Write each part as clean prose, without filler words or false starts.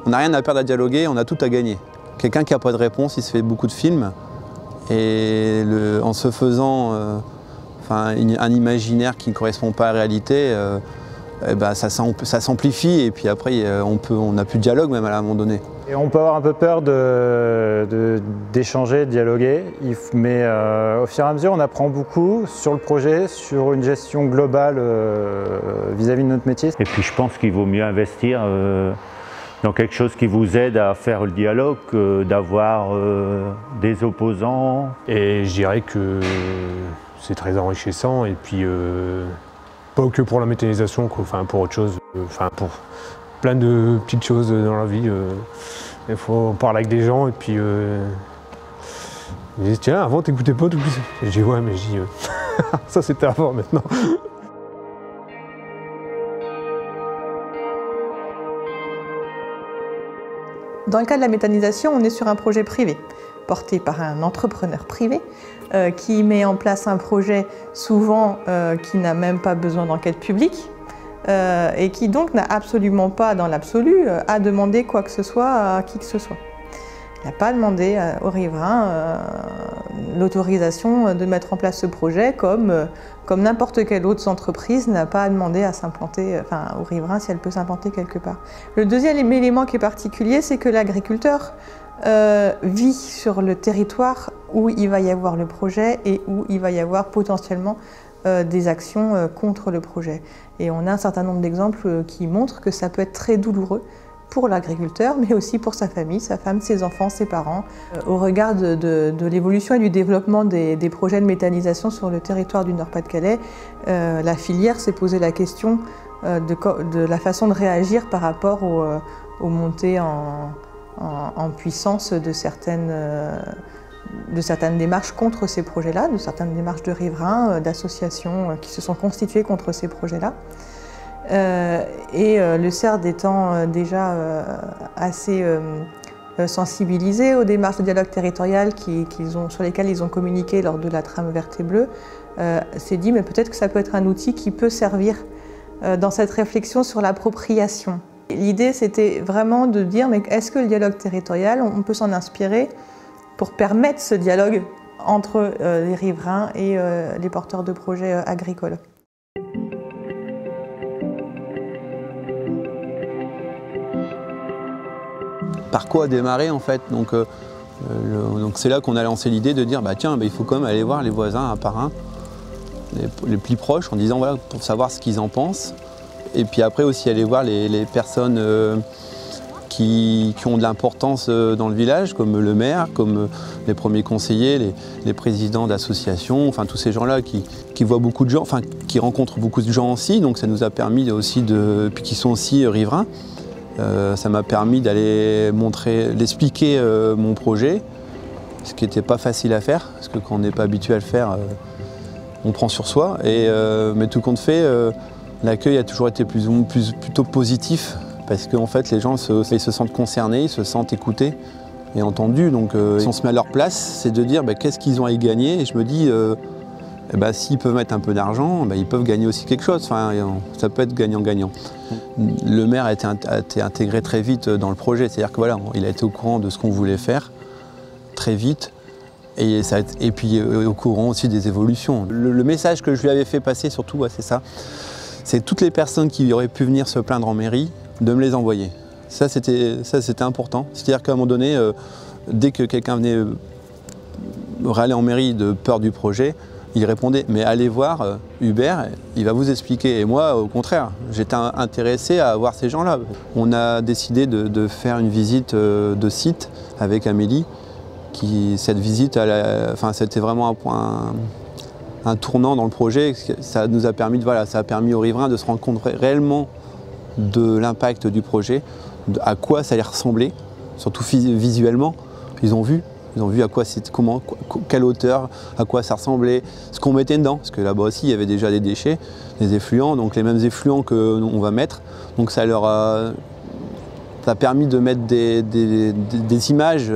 On n'a rien à perdre à dialoguer, on a tout à gagner. Quelqu'un qui n'a pas de réponse, il se fait beaucoup de films. Et en se faisant un imaginaire qui ne correspond pas à la réalité, ça s'amplifie et puis après on n'a plus de dialogue même à un moment donné. Et on peut avoir un peu peur d'échanger, de dialoguer, mais au fur et à mesure on apprend beaucoup sur le projet, sur une gestion globale vis-à-vis de notre métier. Et puis je pense qu'il vaut mieux investir dans quelque chose qui vous aide à faire le dialogue que d'avoir des opposants. Et je dirais que c'est très enrichissant et puis pas que pour la méthanisation, pour autre chose, pour plein de petites choses dans la vie. Il faut parler avec des gens et puis ils disent tiens, avant t'écoutais pas tout ça. Et je dis ouais, mais je dis ça c'était avant maintenant. Dans le cas de la méthanisation, on est sur un projet privé, porté par un entrepreneur privé qui met en place un projet souvent qui n'a même pas besoin d'enquête publique et qui donc n'a absolument pas, dans l'absolu, à demander quoi que ce soit à qui que ce soit. Il n'a pas demandé aux riverains l'autorisation de mettre en place ce projet comme n'importe quelle autre entreprise n'a pas à demander à s'implanter, aux riverains si elle peut s'implanter quelque part. Le deuxième élément qui est particulier, c'est que l'agriculteur vit sur le territoire où il va y avoir le projet et où il va y avoir potentiellement des actions contre le projet. Et on a un certain nombre d'exemples qui montrent que ça peut être très douloureux pour l'agriculteur, mais aussi pour sa famille, sa femme, ses enfants, ses parents. Au regard de l'évolution et du développement des projets de méthanisation sur le territoire du Nord-Pas-de-Calais, la filière s'est posé la question de la façon de réagir par rapport aux montées en puissance de certaines démarches contre ces projets-là, de certaines démarches de riverains, d'associations qui se sont constituées contre ces projets-là. Le CERD étant déjà assez sensibilisé aux démarches de dialogue territorial sur lesquelles ils ont communiqué lors de la trame verte et bleue, s'est dit mais peut-être que ça peut être un outil qui peut servir dans cette réflexion sur l'appropriation. L'idée c'était vraiment de dire mais est-ce que le dialogue territorial, on peut s'en inspirer pour permettre ce dialogue entre les riverains et les porteurs de projets agricoles. Par quoi démarrer en fait, donc c'est là qu'on a lancé l'idée de dire il faut quand même aller voir les voisins un par un, les plus proches, en disant voilà, pour savoir ce qu'ils en pensent. Et puis après aussi aller voir les personnes qui ont de l'importance dans le village, comme le maire, comme les premiers conseillers, les présidents d'associations, tous ces gens-là qui voient beaucoup de gens, qui rencontrent beaucoup de gens aussi, donc ça nous a permis aussi puis qui sont aussi riverains. Ça m'a permis d'aller d'expliquer mon projet, ce qui n'était pas facile à faire, parce que quand on n'est pas habitué à le faire, on prend sur soi. Mais tout compte fait, l'accueil a toujours été plutôt positif, parce qu'en fait les gens ils se sentent concernés, ils se sentent écoutés et entendus. Donc si on se met à leur place, c'est de dire qu'est-ce qu'ils ont à y gagner. Et je me dis, s'ils peuvent mettre un peu d'argent, ils peuvent gagner aussi quelque chose. Ça peut être gagnant-gagnant. Le maire a été intégré très vite dans le projet, c'est-à-dire que il a été au courant de ce qu'on voulait faire très vite et puis au courant aussi des évolutions. Le message que je lui avais fait passer surtout, c'est ça, c'est toutes les personnes qui auraient pu venir se plaindre en mairie, de me les envoyer. Ça c'était important, c'est-à-dire qu'à un moment donné, dès que quelqu'un venait râler en mairie de peur du projet, il répondait, mais allez voir Hubert, il va vous expliquer. Et moi, au contraire, j'étais intéressé à voir ces gens-là. On a décidé de faire une visite de site avec Amélie. Cette visite, c'était vraiment un tournant dans le projet. Ça nous a permis, ça a permis aux riverains de se rendre compte réellement de l'impact du projet, à quoi ça allait ressembler, surtout visuellement. Ils ont vu à quoi quelle hauteur, à quoi ça ressemblait, ce qu'on mettait dedans, parce que là-bas aussi il y avait déjà des déchets, des effluents, donc les mêmes effluents qu'on va mettre. Donc ça a permis de mettre des images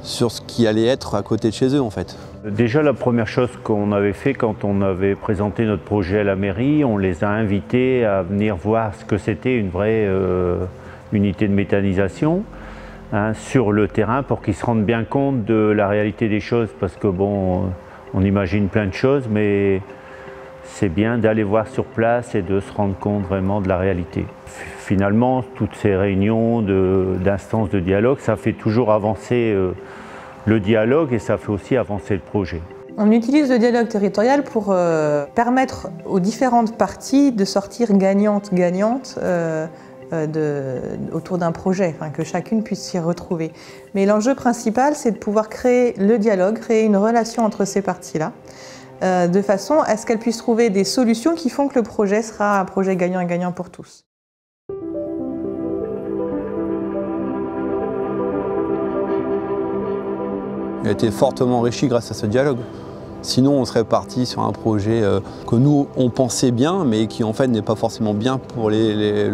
sur ce qui allait être à côté de chez eux en fait. Déjà la première chose qu'on avait fait quand on avait présenté notre projet à la mairie, on les a invités à venir voir ce que c'était une vraie unité de méthanisation, hein, sur le terrain pour qu'ils se rendent bien compte de la réalité des choses, parce que bon, on imagine plein de choses, mais c'est bien d'aller voir sur place et de se rendre compte vraiment de la réalité. Finalement, toutes ces réunions d'instances de dialogue, ça fait toujours avancer le dialogue et ça fait aussi avancer le projet. On utilise le dialogue territorial pour permettre aux différentes parties de sortir gagnantes autour d'un projet, enfin, que chacune puisse s'y retrouver. Mais l'enjeu principal, c'est de pouvoir créer le dialogue, créer une relation entre ces parties-là, de façon à ce qu'elles puissent trouver des solutions qui font que le projet sera un projet gagnant et gagnant pour tous. Il a été fortement enrichi grâce à ce dialogue. Sinon, on serait parti sur un projet que nous, on pensait bien, mais qui en fait n'est pas forcément bien pour les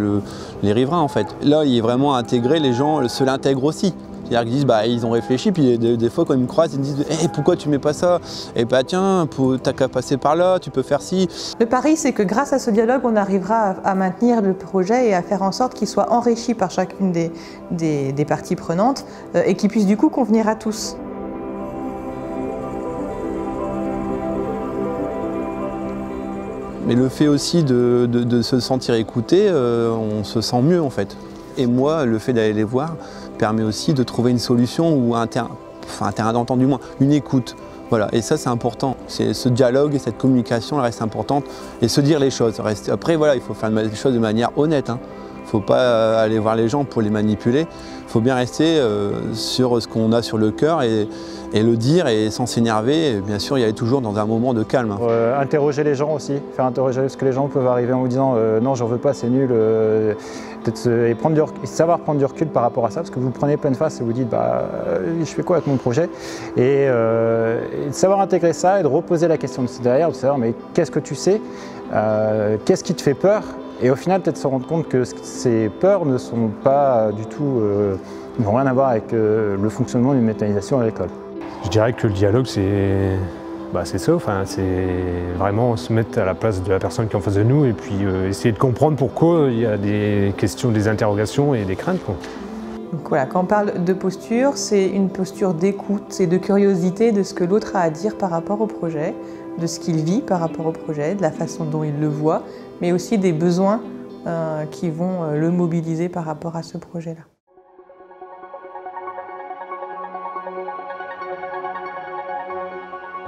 riverains en fait. Là, il est vraiment intégré, les gens se l'intègrent aussi. C'est-à-dire qu'ils disent, bah, ils ont réfléchi, puis des fois quand ils me croisent, ils me disent hey, pourquoi tu mets pas ça? Et bah tiens, t'as qu'à passer par là, tu peux faire ci. Le pari, c'est que grâce à ce dialogue, on arrivera à maintenir le projet et à faire en sorte qu'il soit enrichi par chacune des parties prenantes et qu'il puisse du coup convenir à tous. Mais le fait aussi de se sentir écouté, on se sent mieux en fait. Et moi, le fait d'aller les voir permet aussi de trouver une solution ou un terrain d'entente du moins, une écoute. Voilà. Et ça, c'est important. Ce dialogue et cette communication elle reste importante et se dire les choses. Après, voilà, il faut faire les choses de manière honnête. Il ne faut pas aller voir les gens pour les manipuler. Il faut bien rester sur ce qu'on a sur le cœur et le dire et sans s'énerver. Bien sûr, il y a toujours dans un moment de calme. Interroger les gens aussi, faire interroger parce que les gens peuvent arriver en vous disant non, j'en veux pas, c'est nul. Et savoir prendre du recul par rapport à ça, parce que vous prenez pleine face et vous dites bah, je fais quoi avec mon projet et de savoir intégrer ça et de reposer la question derrière, de savoir mais qu'est-ce que tu sais, qu'est-ce qui te fait peur, et au final peut-être se rendre compte que ces peurs ne sont pas du tout, n'ont rien à voir avec le fonctionnement d'une méthanisation agricole. Je dirais que le dialogue, c'est ça, enfin, c'est vraiment se mettre à la place de la personne qui est en face de nous et puis essayer de comprendre pourquoi il y a des questions, des interrogations et des craintes, quoi. Donc voilà, quand on parle de posture, c'est une posture d'écoute et de curiosité de ce que l'autre a à dire par rapport au projet, de ce qu'il vit par rapport au projet, de la façon dont il le voit, mais aussi des besoins qui vont le mobiliser par rapport à ce projet-là.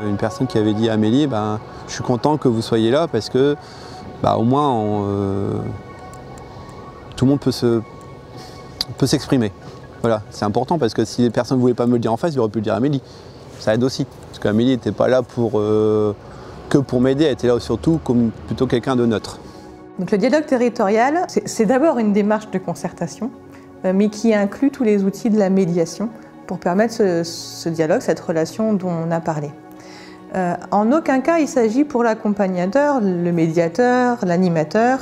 Une personne qui avait dit à Amélie, ben, je suis content que vous soyez là parce que au moins tout le monde peut s'exprimer. Voilà, c'est important parce que si les personnes ne voulaient pas me le dire en face, ils auraient pu le dire à Amélie. Ça aide aussi. Parce qu'Amélie n'était pas là que pour m'aider, elle était là surtout comme plutôt quelqu'un de neutre. Donc le dialogue territorial, c'est d'abord une démarche de concertation, mais qui inclut tous les outils de la médiation pour permettre ce dialogue, cette relation dont on a parlé. En aucun cas, il s'agit pour l'accompagnateur, le médiateur, l'animateur,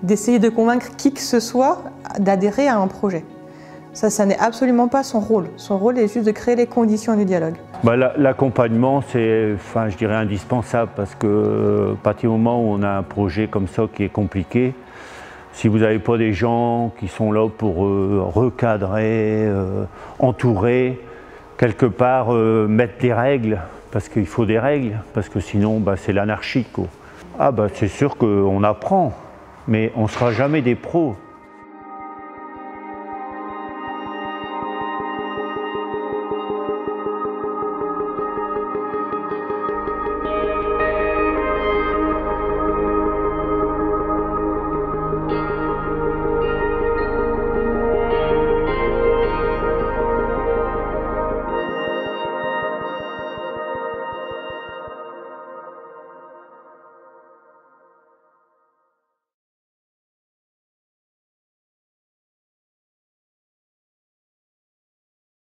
d'essayer de convaincre qui que ce soit d'adhérer à un projet. Ça n'est absolument pas son rôle. Son rôle est juste de créer les conditions du dialogue. L'accompagnement, c'est, je dirais, indispensable parce que à partir du moment où on a un projet comme ça qui est compliqué, si vous n'avez pas des gens qui sont là pour recadrer, entourer, quelque part mettre des règles, parce qu'il faut des règles, parce que sinon c'est l'anarchie. C'est sûr qu'on apprend, mais on ne sera jamais des pros.